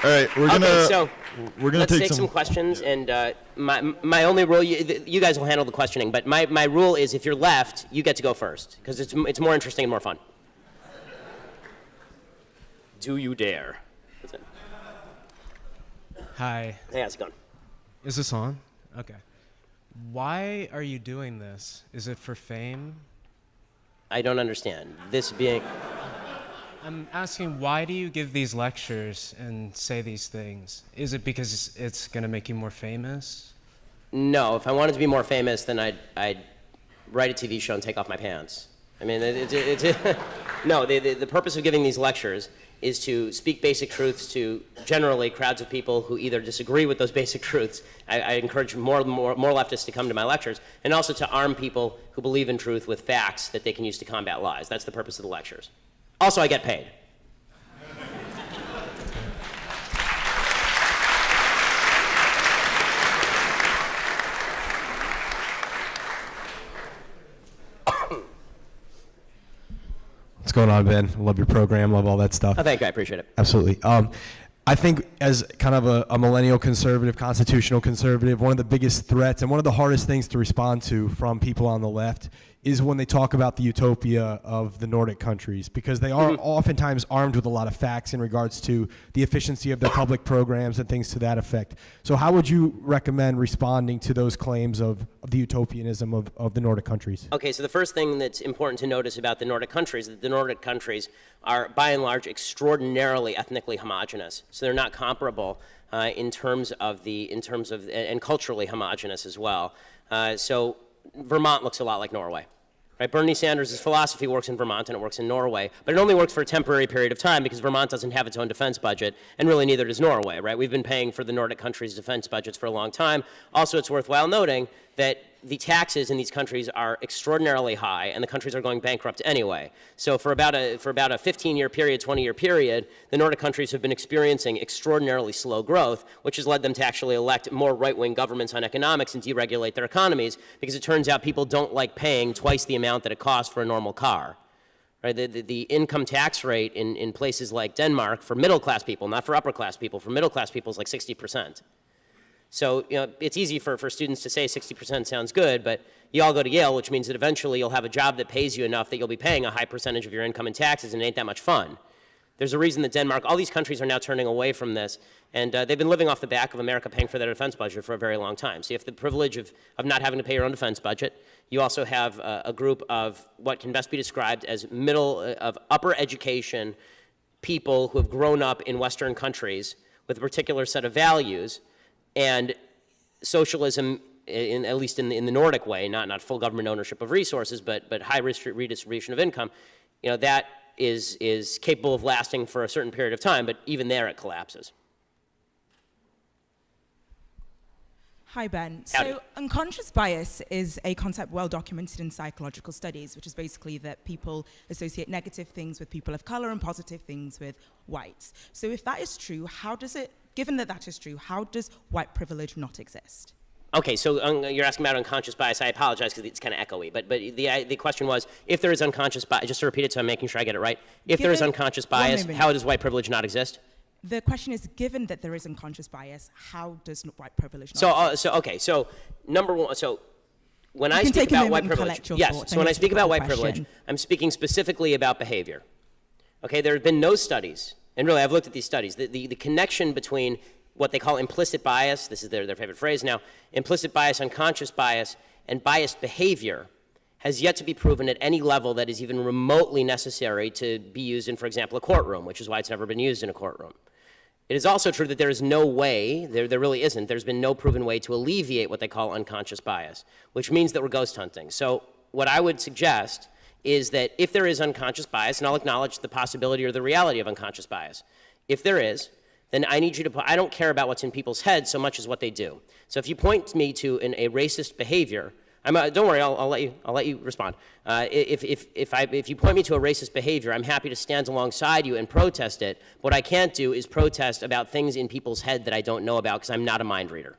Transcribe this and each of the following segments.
right, we're gonna let's take some questions, and my only rule, you guys will handle the questioning, but my rule is if you're left, you get to go first, because it's more interesting and more fun. Do you dare? That's it. Hi. Hey, how's it going? Is this on? Okay. Why are you doing this? Is it for fame? I don't understand. This being... I'm asking, why do you give these lectures and say these things? Is it because it's going to make you more famous? No, if I wanted to be more famous, then I'd write a TV show and take off my pants. I mean, no, the purpose of giving these lectures is to speak basic truths to generally crowds of people who either disagree with those basic truths. I encourage more leftists to come to my lectures, and also to arm people who believe in truth with facts that they can use to combat lies. That's the purpose of the lectures. Also, I get paid. What's going on, Ben? Love your program, love all that stuff. Oh, thank you, I appreciate it. Absolutely. I think as kind of a millennial conservative, constitutional conservative, one of the biggest threats and one of the hardest things to respond to from people on the left is when they talk about the utopia of the Nordic countries, because they are oftentimes armed with a lot of facts in regards to the efficiency of their public programs and things to that effect. So how would you recommend responding to those claims of the utopianism of the Nordic countries? Okay, so the first thing that's important to notice about the Nordic countries is that the Nordic countries are, by and large, extraordinarily ethnically homogenous. So they're not comparable and culturally homogenous as well. So Vermont looks a lot like Norway. Right? Bernie Sanders' philosophy works in Vermont and it works in Norway, but it only works for a temporary period of time because Vermont doesn't have its own defense budget, and really neither does Norway. Right? We've been paying for the Nordic countries' defense budgets for a long time. Also, it's worthwhile noting that the taxes in these countries are extraordinarily high, and the countries are going bankrupt anyway. So for about a 15-year period, 20-year period, the Nordic countries have been experiencing extraordinarily slow growth, which has led them to actually elect more right-wing governments on economics and deregulate their economies, because it turns out people don't like paying twice the amount that it costs for a normal car. Right? The income tax rate in places like Denmark for middle-class people, not for upper-class people, for middle-class people is like 60%. So, it's easy for students to say 60% sounds good, but you all go to Yale, which means that eventually you'll have a job that pays you enough that you'll be paying a high percentage of your income in taxes, and it ain't that much fun. There's a reason that Denmark, all these countries are now turning away from this, and they've been living off the back of America paying for their defense budget for a very long time. So you have the privilege of not having to pay your own defense budget. You also have a group of what can best be described as upper education people who have grown up in Western countries with a particular set of values. And socialism, at least in the Nordic way, not full government ownership of resources, but high redistribution of income, that is capable of lasting for a certain period of time, but even there it collapses. Hi, Ben. Howdy. So unconscious bias is a concept well documented in psychological studies, which is basically that people associate negative things with people of color and positive things with whites. So if that is true, given that that is true, how does white privilege not exist? Okay, so you're asking about unconscious bias. I apologize because it's kind of echoey, but the question was, if there is unconscious bias, just to repeat it so I'm making sure I get it right, if there is unconscious bias, how does white privilege not exist? The question is, given that there is unconscious bias, how does white privilege not exist? So number one, so when I speak about white privilege, so when I speak about white privilege, I'm speaking specifically about behavior. Okay, there have been no studies, and really I've looked at these studies, the connection between what they call implicit bias, this is their favorite phrase now, implicit bias, unconscious bias, and biased behavior has yet to be proven at any level that is even remotely necessary to be used in, for example, a courtroom, which is why it's never been used in a courtroom. It is also true that there is no way, there really isn't, there's been no proven way to alleviate what they call unconscious bias, which means that we're ghost hunting. So what I would suggest is that if there is unconscious bias, and I'll acknowledge the possibility or the reality of unconscious bias, if there is, then I need you to I don't care about what's in people's heads so much as what they do. So if you point me to a racist behavior, don't worry, I'll let you respond. If you point me to a racist behavior, I'm happy to stand alongside you and protest it. What I can't do is protest about things in people's head that I don't know about because I'm not a mind reader.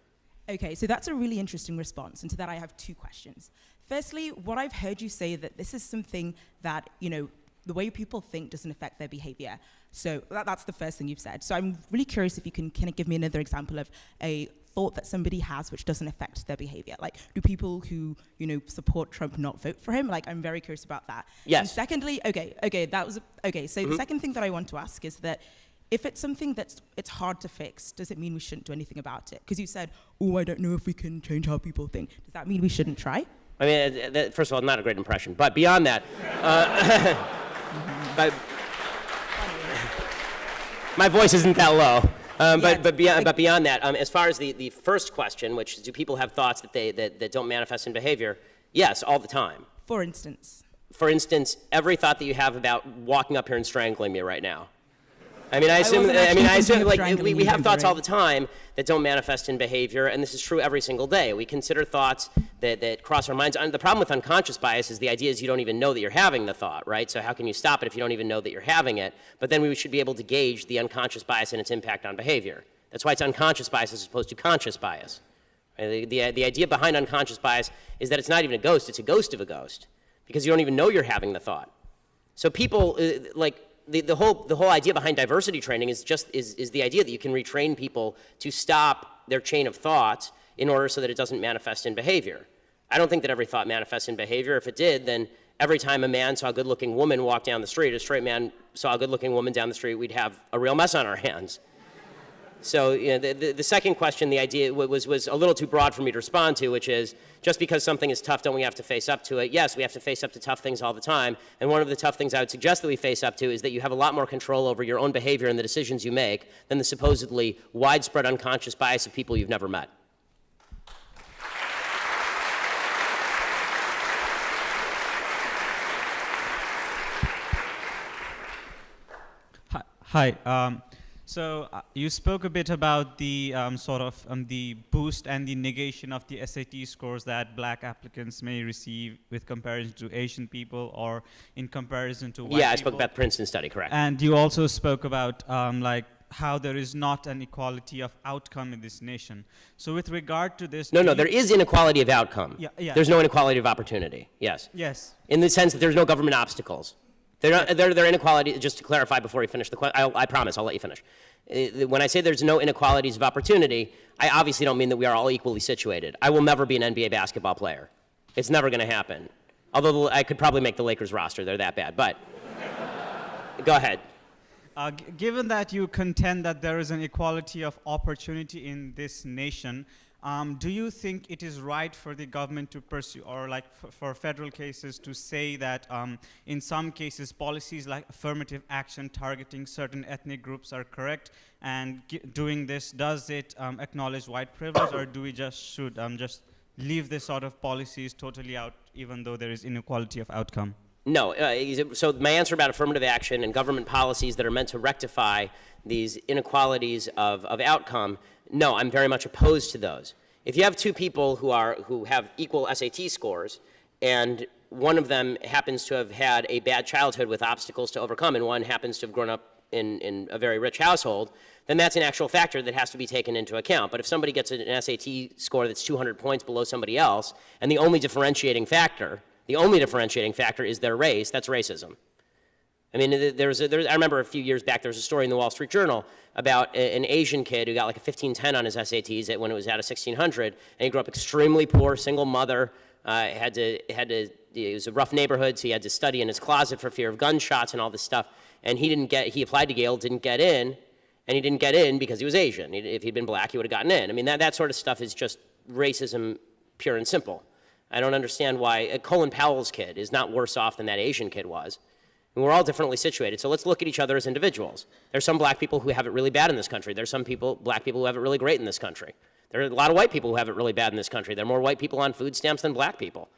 Okay, so that's a really interesting response, and to that I have two questions. Firstly, what I've heard you say that this is something that, the way people think doesn't affect their behavior. So that's the first thing you've said. So I'm really curious if you can kind of give me another example of a thought that somebody has which doesn't affect their behavior. Like, do people who, support Trump not vote for him? Like, I'm very curious about that. Yes. And secondly, so the second thing that I want to ask is that if it's something it's hard to fix, does it mean we shouldn't do anything about it? Because you said, I don't know if we can change how people think. Does that mean we shouldn't try? I mean, first of all, not a great impression. But beyond that, but my voice isn't that low. But beyond that, as far as the first question, which is, do people have thoughts that don't manifest in behavior? Yes, all the time. For instance, every thought that you have about walking up here and strangling me right now. I wasn't actually assume thinking of like strangling we you, have thoughts right? all the time that don't manifest in behavior, and this is true every single day. We consider thoughts that cross our minds. And the problem with unconscious bias is the idea is you don't even know that you're having the thought, right? So how can you stop it if you don't even know that you're having it? But then we should be able to gauge the unconscious bias and its impact on behavior. That's why it's unconscious bias as opposed to conscious bias. The idea behind unconscious bias is that it's not even a ghost, it's a ghost of a ghost, because you don't even know you're having the thought. So people, the whole idea behind diversity training is the idea that you can retrain people to stop their chain of thought in order so that it doesn't manifest in behavior. I don't think that every thought manifests in behavior. If it did, then every time a man saw a good-looking woman walk down the street, a straight man saw a good-looking woman down the street, we'd have a real mess on our hands. So the second question, the idea was a little too broad for me to respond to, which is, just because something is tough, don't we have to face up to it? Yes, we have to face up to tough things all the time. And one of the tough things I would suggest that we face up to is that you have a lot more control over your own behavior and the decisions you make than the supposedly widespread unconscious bias of people you've never met. Hi. So you spoke a bit about the the boost and the negation of the SAT scores that black applicants may receive with comparison to Asian people or in comparison to white people. Yeah, I spoke about the Princeton study, correct. And you also spoke about how there is not an equality of outcome in this nation. So with regard to this... No, there is inequality of outcome. Yeah. There's no inequality of opportunity, yes. Yes. In the sense that there's no government obstacles. They're inequality, just to clarify before you finish the question, I promise, I'll let you finish. When I say there's no inequalities of opportunity, I obviously don't mean that we are all equally situated. I will never be an NBA basketball player. It's never going to happen. Although I could probably make the Lakers roster, they're that bad, but go ahead. Given that you contend that there is an equality of opportunity in this nation, do you think it is right for the government to pursue, or for federal cases to say that in some cases policies like affirmative action targeting certain ethnic groups are correct, and doing this, does it acknowledge white privilege, or do we should just leave this sort of policies totally out even though there is inequality of outcome? No, so my answer about affirmative action and government policies that are meant to rectify these inequalities of outcome, no, I'm very much opposed to those. If you have two people who have equal SAT scores, and one of them happens to have had a bad childhood with obstacles to overcome, and one happens to have grown up in a very rich household, then that's an actual factor that has to be taken into account. But if somebody gets an SAT score that's 200 points below somebody else, and the only differentiating factor is their race, that's racism. I mean, I remember a few years back, there was a story in the Wall Street Journal about an Asian kid who got like a 1510 on his SATs when it was out of 1600, and he grew up extremely poor, single mother, it was a rough neighborhood, so he had to study in his closet for fear of gunshots and all this stuff, and he applied to Yale, didn't get in, and he didn't get in because he was Asian. If he'd been black, he would have gotten in. I mean, that sort of stuff is just racism pure and simple. I don't understand why Colin Powell's kid is not worse off than that Asian kid was. And we're all differently situated, so let's look at each other as individuals. There's some black people who have it really bad in this country. There's some black people who have it really great in this country. There are a lot of white people who have it really bad in this country. There are more white people on food stamps than black people,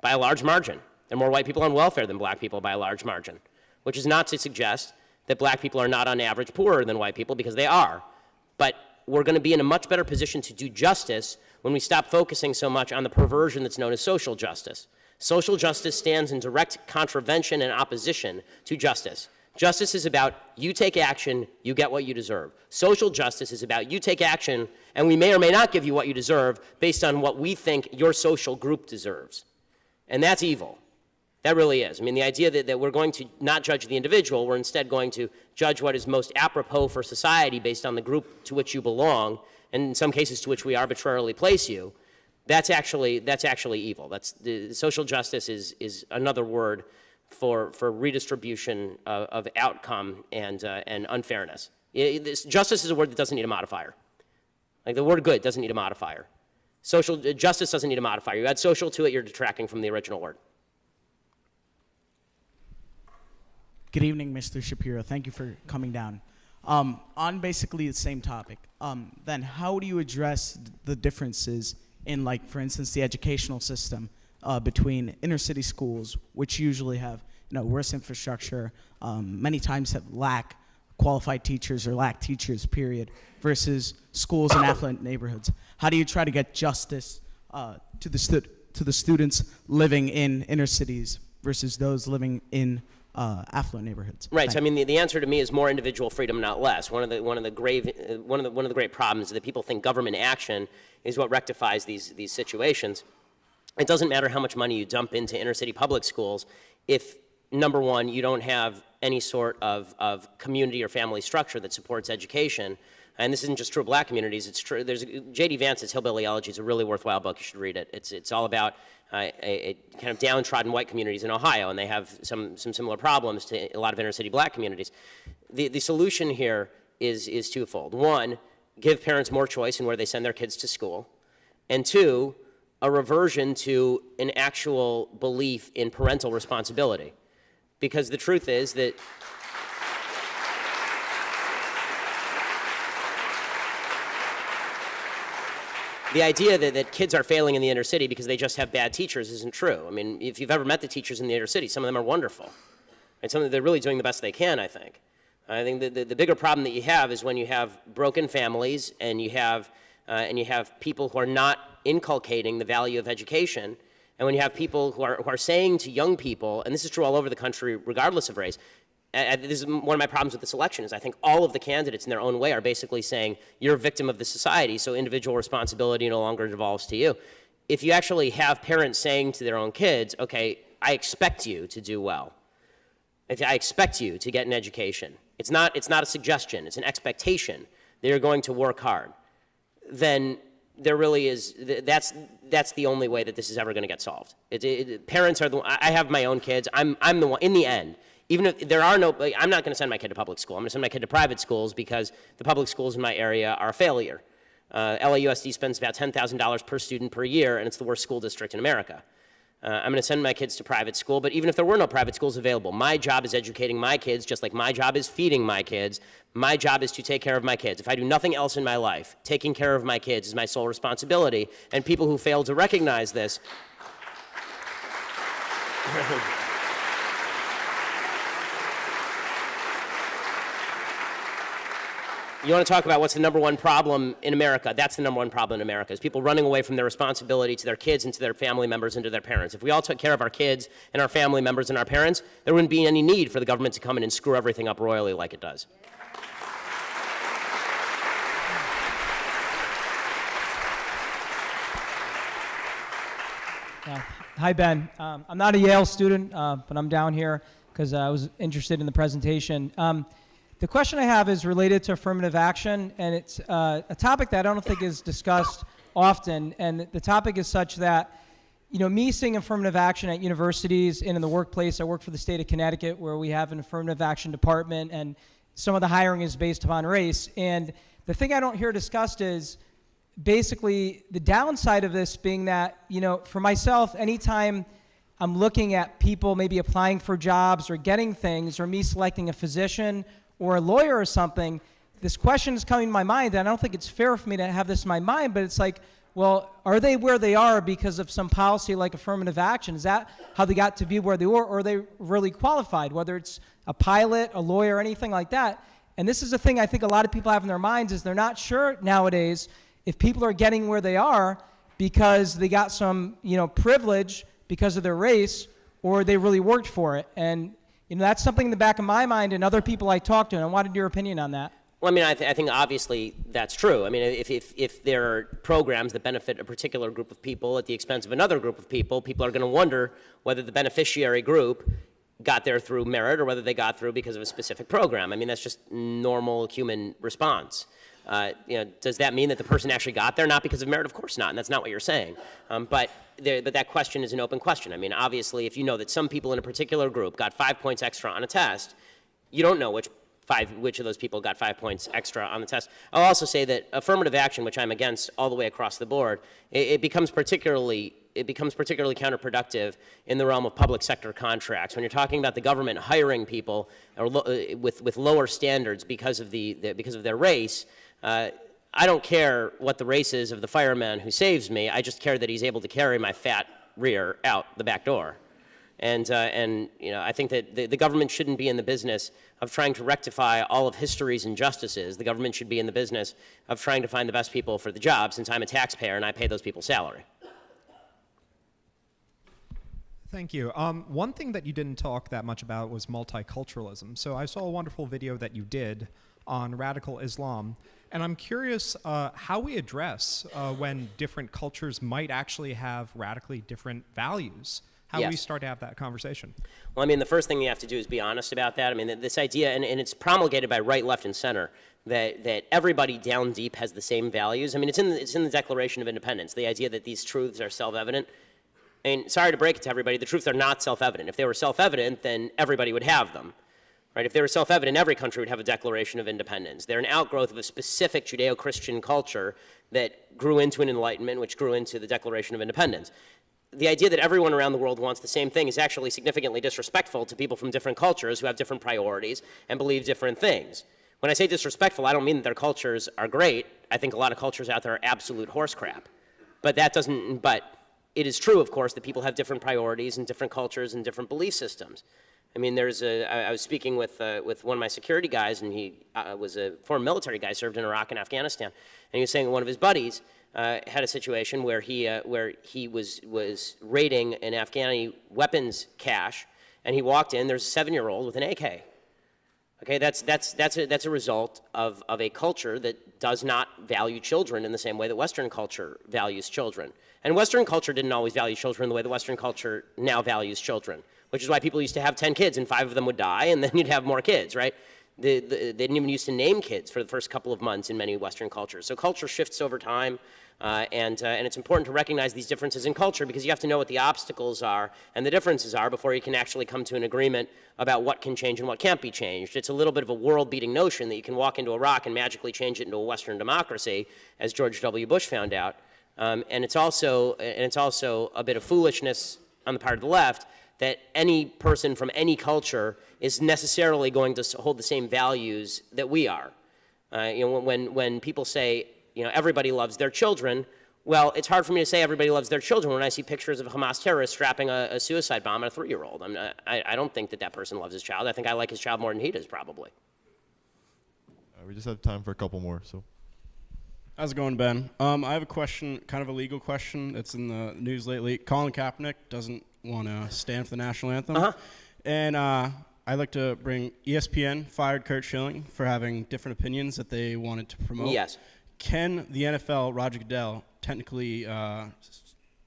by a large margin. There are more white people on welfare than black people by a large margin, which is not to suggest that black people are not on average poorer than white people, because they are. But we're going to be in a much better position to do justice when we stop focusing so much on the perversion that's known as social justice. Social justice stands in direct contravention and opposition to justice. Justice is about you take action, you get what you deserve. Social justice is about you take action, and we may or may not give you what you deserve based on what we think your social group deserves. And that's evil. That really is. I mean, the idea that we're going to not judge the individual, we're instead going to judge what is most apropos for society based on the group to which you belong, and in some cases to which we arbitrarily place you, that's actually evil. The social justice is another word for redistribution of outcome and unfairness. Justice is a word that doesn't need a modifier. Like the word good doesn't need a modifier. Social justice doesn't need a modifier. You add social to it, you're detracting from the original word. Good evening, Mr. Shapiro. Thank you for coming down. On basically the same topic, then how do you address the differences in, like, for instance, the educational system between inner city schools, which usually have worse infrastructure, many times have lack qualified teachers or lack teachers, period, versus schools in affluent neighborhoods? How do you try to get justice to the students living in inner cities versus those living in affluent neighborhoods? Right. So I mean, the answer to me is more individual freedom, not less. One of the great problems is that people think government action is what rectifies these situations. It doesn't matter how much money you dump into inner city public schools if, number one, you don't have any sort of community or family structure that supports education. And this isn't just true of black communities. It's true. There's J.D. Vance's Hillbilly Elegy is a really worthwhile book. You should read it. It's all about a kind of downtrodden white communities in Ohio, and they have some similar problems to a lot of inner city black communities. The solution here is twofold. One, give parents more choice in where they send their kids to school, and two, a reversion to an actual belief in parental responsibility, because the truth is that the idea that kids are failing in the inner city because they just have bad teachers isn't true. I mean, if you've ever met the teachers in the inner city, some of them are wonderful. Right? Some of them, they're really doing the best they can, I think. I think the bigger problem that you have is when you have broken families and you have people who are not inculcating the value of education, and when you have people who are saying to young people, and this is true all over the country regardless of race, this is one of my problems with this election, is I think all of the candidates in their own way are basically saying, you're a victim of the society, so individual responsibility no longer devolves to you. If you actually have parents saying to their own kids, okay, I expect you to do well. I expect you to get an education. It's not a suggestion, it's an expectation that you're going to work hard. Then there really is, that's the only way that this is ever going to get solved. Parents are I have my own kids, I'm the one, in the end, even if there are no, I'm not going to send my kid to public school. I'm going to send my kid to private schools because the public schools in my area are a failure. LAUSD spends about $10,000 per student per year, and it's the worst school district in America. I'm going to send my kids to private school, but even if there were no private schools available, my job is educating my kids, just like my job is feeding my kids. My job is to take care of my kids. If I do nothing else in my life, taking care of my kids is my sole responsibility, and people who fail to recognize this You want to talk about what's the number one problem in America? That's the number one problem in America, is people running away from their responsibility to their kids and to their family members and to their parents. If we all took care of our kids and our family members and our parents, there wouldn't be any need for the government to come in and screw everything up royally like it does. Hi, Ben. I'm not a Yale student, but I'm down here because I was interested in the presentation. The question I have is related to affirmative action, and it's a topic that I don't think is discussed often. And the topic is such that, you know, me seeing affirmative action at universities and in the workplace, I work for the state of Connecticut where we have an affirmative action department, and some of the hiring is based upon race. And the thing I don't hear discussed is basically the downside of this being that, you know, for myself, anytime I'm looking at people maybe applying for jobs or getting things, or me selecting a physician or a lawyer or something, this question is coming to my mind, and I don't think it's fair for me to have this in my mind, but it's like, well, are they where they are because of some policy like affirmative action? Is that how they got to be where they were, or are they really qualified, whether it's a pilot, a lawyer, anything like that? And this is the thing I think a lot of people have in their minds, is they're not sure nowadays if people are getting where they are because they got some, you know, privilege because of their race, or they really worked for it. And you know, that's something in the back of my mind and other people I talk to, and I wanted your opinion on that. Well, I mean, I think obviously that's true. I mean, if there are programs that benefit a particular group of people at the expense of another group of people, people are going to wonder whether the beneficiary group got there through merit or whether they got through because of a specific program. I mean, that's just normal human response. Does that mean that the person actually got there not because of merit? Of course not, and that's not what you're saying. But that question is an open question. I mean, obviously, if you know that some people in a particular group got 5 points extra on a test, you don't know which of those people got 5 points extra on the test. I'll also say that affirmative action, which I'm against all the way across the board, it becomes particularly counterproductive in the realm of public sector contracts. When you're talking about the government hiring people with lower standards because of their race, I don't care what the race is of the fireman who saves me. I just care that he's able to carry my fat rear out the back door. And I think that the government shouldn't be in the business of trying to rectify all of history's injustices. The government should be in the business of trying to find the best people for the job, since I'm a taxpayer and I pay those people's salary. Thank you. One thing that you didn't talk that much about was multiculturalism. So I saw a wonderful video that you did on radical Islam, and I'm curious how we address when different cultures might actually have radically different values. How do we start to have that conversation? Well, I mean, the first thing you have to do is be honest about that. I mean, this idea, and it's promulgated by right, left, and center, that everybody down deep has the same values. I mean, it's in the Declaration of Independence, the idea that these truths are self-evident. I mean, sorry to break it to everybody, the truths are not self-evident. If they were self-evident, then everybody would have them. Right? If they were self-evident, every country would have a Declaration of Independence. They're an outgrowth of a specific Judeo-Christian culture that grew into an Enlightenment, which grew into the Declaration of Independence. The idea that everyone around the world wants the same thing is actually significantly disrespectful to people from different cultures who have different priorities and believe different things. When I say disrespectful, I don't mean that their cultures are great. I think a lot of cultures out there are absolute horse crap. But it is true, of course, that people have different priorities and different cultures and different belief systems. I mean, I was speaking with one of my security guys, and he was a former military guy, served in Iraq and Afghanistan, and he was saying that one of his buddies had a situation where he was raiding an Afghani weapons cache, and he walked in. There's a 7-year-old with an AK. Okay, that's a result of a culture that does not value children in the same way that Western culture values children. And Western culture didn't always value children the way that Western culture now values children, which is why people used to have 10 kids and 5 of them would die, and then you'd have more kids, right? They didn't even used to name kids for the first couple of months in many Western cultures. So culture shifts over time, and it's important to recognize these differences in culture because you have to know what the obstacles are and the differences are before you can actually come to an agreement about what can change and what can't be changed. It's a little bit of a world-beating notion that you can walk into Iraq and magically change it into a Western democracy, as George W. Bush found out. And it's also a bit of foolishness on the part of the left that any person from any culture is necessarily going to hold the same values that we are. When people say, everybody loves their children, well, it's hard for me to say everybody loves their children when I see pictures of a Hamas terrorist strapping a suicide bomb at a 3-year-old. I don't think that person loves his child. I think I like his child more than he does, probably. We just have time for a couple more, so. How's it going, Ben? I have a question, kind of a legal question that's in the news lately. Colin Kaepernick doesn't want to stand for the national anthem. Uh-huh. And I'd like to bring ESPN fired Kurt Schilling for having different opinions that they wanted to promote. Yes. Can the NFL, Roger Goodell, technically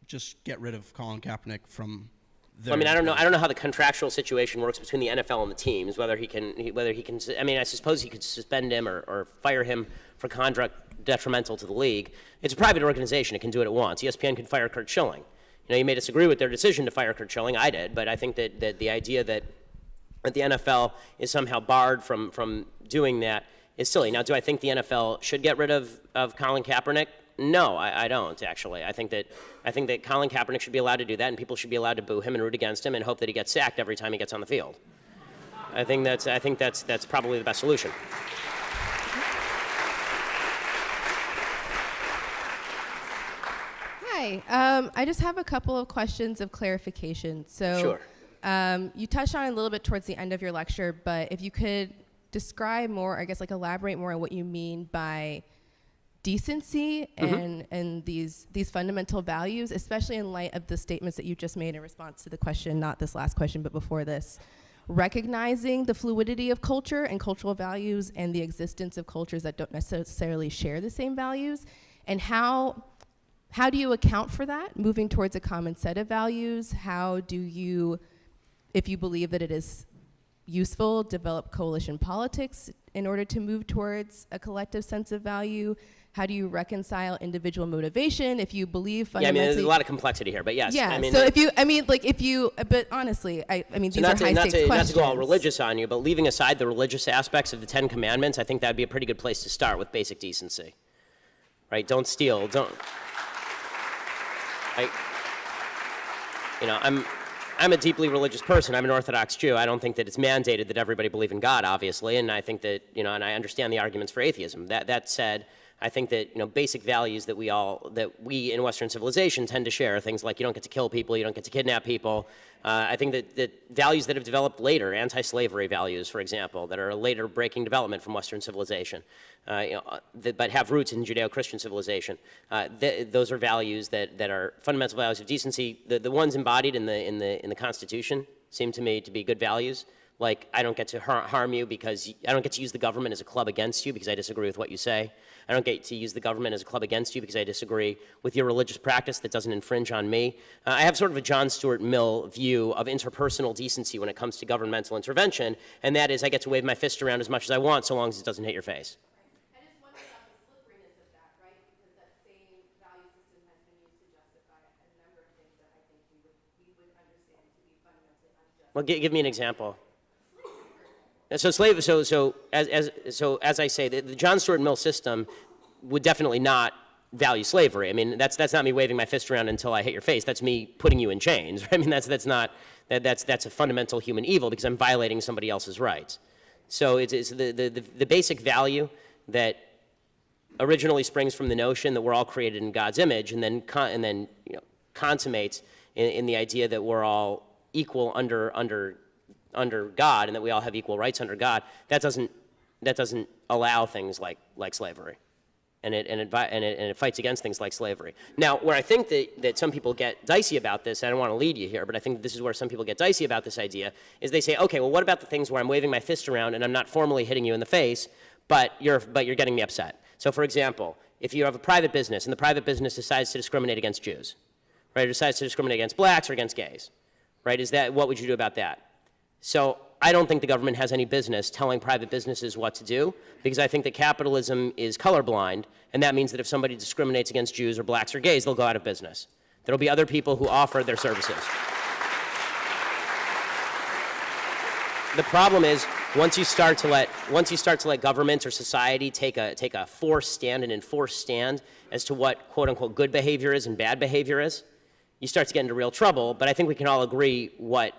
just get rid of Colin Kaepernick from their... I mean, I don't know how the contractual situation works between the NFL and the teams, whether he can, I mean, I suppose he could suspend him or fire him for conduct detrimental to the league. It's a private organization. It can do it at once. ESPN can fire Kurt Schilling. You may disagree with their decision to fire Kurt Schilling. I did, but I think that the idea that the NFL is somehow barred from doing that is silly. Now, do I think the NFL should get rid of Colin Kaepernick? No, I don't, actually. I think that Colin Kaepernick should be allowed to do that, and people should be allowed to boo him and root against him and hope that he gets sacked every time he gets on the field. I think that's probably the best solution. Hi, I just have a couple of questions of clarification. So, Sure. You touched on it a little bit towards the end of your lecture, but if you could describe more, I guess, elaborate more on what you mean by decency and these fundamental values, especially in light of the statements that you just made in response to the question, not this last question, but before this, recognizing the fluidity of culture and cultural values and the existence of cultures that don't necessarily share the same values, and how do you account for that, moving towards a common set of values? How do you, if you believe that it is useful, develop coalition politics in order to move towards a collective sense of value? How do you reconcile individual motivation if you believe fundamentally? Yeah, I mean, there's a lot of complexity here, but yes. Yeah, I mean, so but honestly, I mean, so these are high-stakes questions. not to go all religious on you, but leaving aside the religious aspects of the Ten Commandments, I think that'd be a pretty good place to start with basic decency. Right? Don't steal, I'm a deeply religious person. I'm an Orthodox Jew. I don't think that it's mandated that everybody believe in God, obviously, and I think that, and I understand the arguments for atheism. That said, I think that, basic values that we in Western civilization tend to share, things like you don't get to kill people, you don't get to kidnap people. I think that values that have developed later, anti-slavery values, for example, that are a later breaking development from Western civilization, but have roots in Judeo-Christian civilization. Those are values that are fundamental values of decency. The ones embodied in the Constitution seem to me to be good values. Like, I don't get to harm you because I don't get to use the government as a club against you because I disagree with what you say. I don't get to use the government as a club against you because I disagree with your religious practice that doesn't infringe on me. I have sort of a John Stuart Mill view of interpersonal decency when it comes to governmental intervention, and that is I get to wave my fist around as much as I want so long as it doesn't hit your face. I just wonder about the slipperiness of that, right? Because that same value system has been used to justify a number of things that I think we would understand to be fundamentally unjust. Well, give me an example. So as I say, the John Stuart Mill system would definitely not value slavery. I mean, that's not me waving my fist around until I hit your face. That's me putting you in chains. I mean, that's a fundamental human evil because I'm violating somebody else's rights. So it's the basic value that originally springs from the notion that we're all created in God's image, and then consummates in the idea that we're all equal under God, and that we all have equal rights under God. That doesn't allow things like slavery, and it fights against things like slavery. Now, where I think that some people get dicey about this, I don't want to lead you here, but I think this is where some people get dicey about this idea, is they say, okay, well, what about the things where I'm waving my fist around and I'm not formally hitting you in the face, but you're getting me upset? So, for example, if you have a private business and the private business decides to discriminate against Jews, right, or decides to discriminate against blacks or against gays, right? What would you do about that? So I don't think the government has any business telling private businesses what to do, because I think that capitalism is colorblind, and that means that if somebody discriminates against Jews or blacks or gays, they'll go out of business. There'll be other people who offer their services. The problem is, once you start to let government or society take a forced stand, an enforced stand as to what quote unquote good behavior is and bad behavior is, you start to get into real trouble. But I think we can all agree what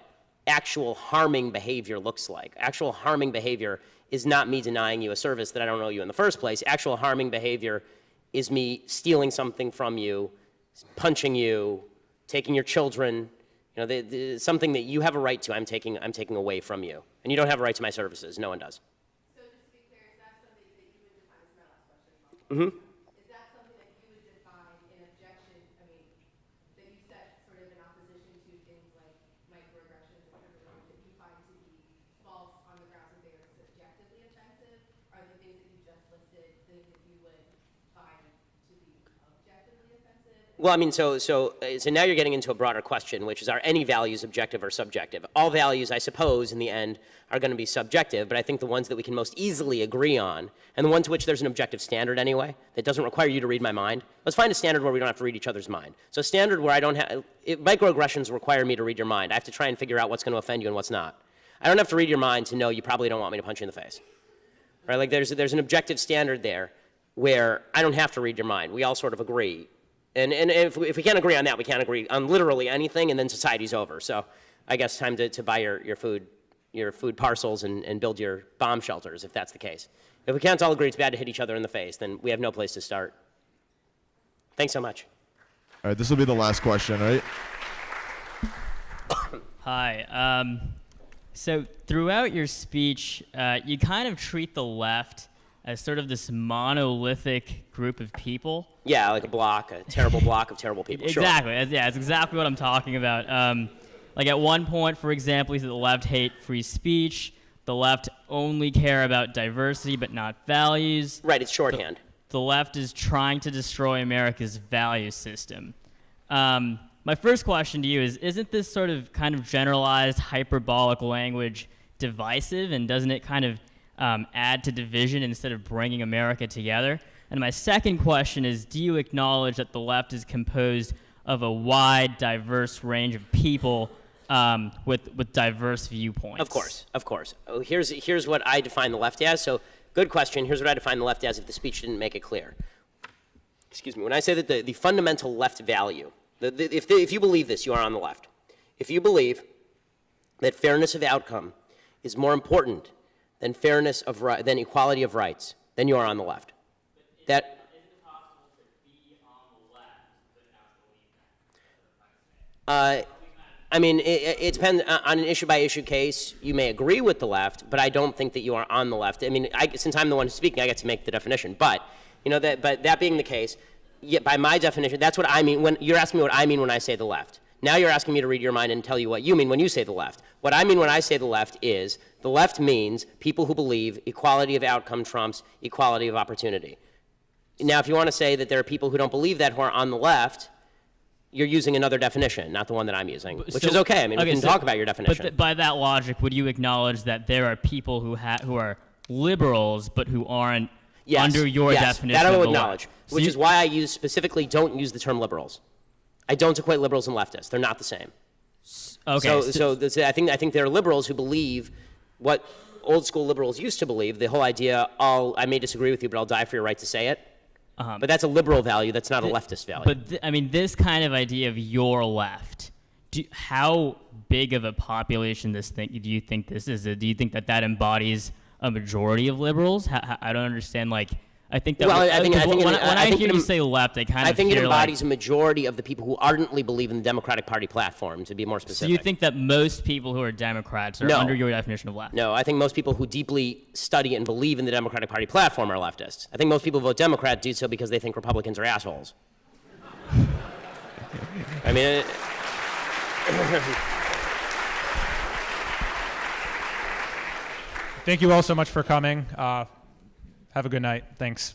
actual harming behavior looks like. Actual harming behavior is not me denying you a service that I don't owe you in the first place. Actual harming behavior is me stealing something from you, punching you, taking your children, something that you have a right to, I'm taking away from you. And you don't have a right to my services. No one does. So just to be clear, is that something that you would define, this is my last question. Mm-hmm. Is that something that you would define in objection, that you set sort of in opposition to things like microaggressions or terrorism that you find to be false on the grounds that they are subjectively offensive? Are the things that you just listed things that you would find to be objectively offensive? Well, so now you're getting into a broader question, which is, are any values objective or subjective? All values, I suppose, in the end, are going to be subjective, but I think the ones that we can most easily agree on, and the ones to which there's an objective standard anyway, that doesn't require you to read my mind. Let's find a standard where we don't have to read each other's mind. So a standard where microaggressions require me to read your mind. I have to try and figure out what's going to offend you and what's not. I don't have to read your mind to know you probably don't want me to punch you in the face. Right? Like there's an objective standard there where I don't have to read your mind. We all sort of agree. And if we can't agree on that, we can't agree on literally anything, and then society's over. So I guess time to buy your food parcels and build your bomb shelters, if that's the case. If we can't all agree it's bad to hit each other in the face, then we have no place to start. Thanks so much. All right, this will be the last question, right? Hi. So throughout your speech, you kind of treat the left as sort of this monolithic group of people. Yeah, like a terrible block of terrible people. Exactly. Sure. Yeah, it's exactly what I'm talking about. Like at one point, for example, he said the left hate free speech. The left only care about diversity but not values. Right, it's shorthand. The left is trying to destroy America's value system. My first question to you is, isn't this sort of kind of generalized hyperbolic language divisive, and doesn't it kind of add to division instead of bringing America together? And my second question is, do you acknowledge that the left is composed of a wide, diverse range of people with diverse viewpoints? Of course, of course. Oh, here's what I define the left as. So, good question. Here's what I define the left as if the speech didn't make it clear. Excuse me. When I say that the fundamental left value, if you believe this, you are on the left. If you believe that fairness of outcome is more important than than equality of rights, then you are on the left. That. I mean, it depends on an issue-by-issue case. You may agree with the left, but I don't think that you are on the left. I mean, since I'm the one speaking, I get to make the definition. But that being the case, by my definition, that's what I mean. When you're asking me what I mean when I say the left. Now you're asking me to read your mind and tell you what you mean when you say the left. What I mean when I say the left is the left means people who believe equality of outcome trumps equality of opportunity. Now, if you want to say that there are people who don't believe that who are on the left, you're using another definition, not the one that I'm using, which is okay. I mean, we can talk about your definition. But by that logic, would you acknowledge that there are people who are liberals but who aren't under your definition? That I will of the acknowledge, left? So which is why I specifically don't use the term liberals. I don't equate liberals and leftists. They're not the same. Okay. I think there are liberals who believe what old school liberals used to believe. The whole idea, I may disagree with you, but I'll die for your right to say it. But that's a liberal value. That's not a leftist value. But I mean, this kind of idea of your left. How big of a population do you think this is? Do you think that embodies a majority of liberals? I don't understand. Like, I think that. Well, when I hear you say left, I think it embodies a majority of the people who ardently believe in the Democratic Party platform. To be more specific. So you think that most people who are Democrats are under your definition of left? No, I think most people who deeply study and believe in the Democratic Party platform are leftists. I think most people who vote Democrat do so because they think Republicans are assholes. I mean. Thank you all so much for coming. Have a good night. Thanks.